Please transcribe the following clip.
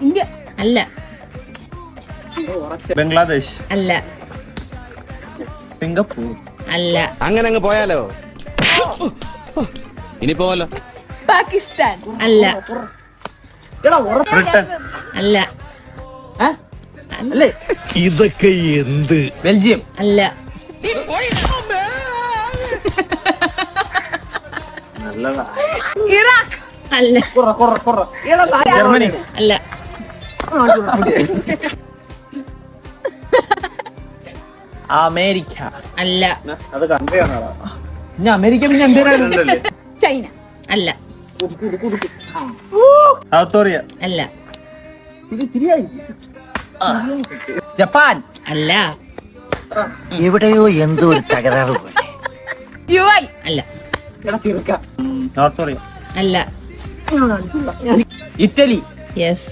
India അല്ല. ബംഗ്ലാദേശ് അല്ല. Singapore അല്ല. അങ്ങനെ അങ്ങ് പോയാലോ? ഇനി പോവല്ലോ. പാകിസ്ഥാൻ അല്ല. ബ്രിട്ടൻ അല്ല. ഇതൊക്കെ എന്ത്? ബെൽജിയം അല്ല. ഇറാഖ് അല്ല. ജർമ്മനി അല്ല. അമേരിക്ക അല്ല. പിന്നെ അമേരിക്ക പിന്നെ എന്തിനാണ്? ചൈന അല്ല. സൗത്ത് കൊറിയ അല്ല. ജപ്പാൻ അല്ല. എവിടെയോ എന്തോ ഒരു തകരാറ് പോലെ. യുഎഇ അല്ല. നോർത്ത് കൊറിയ അല്ല. Italy yes.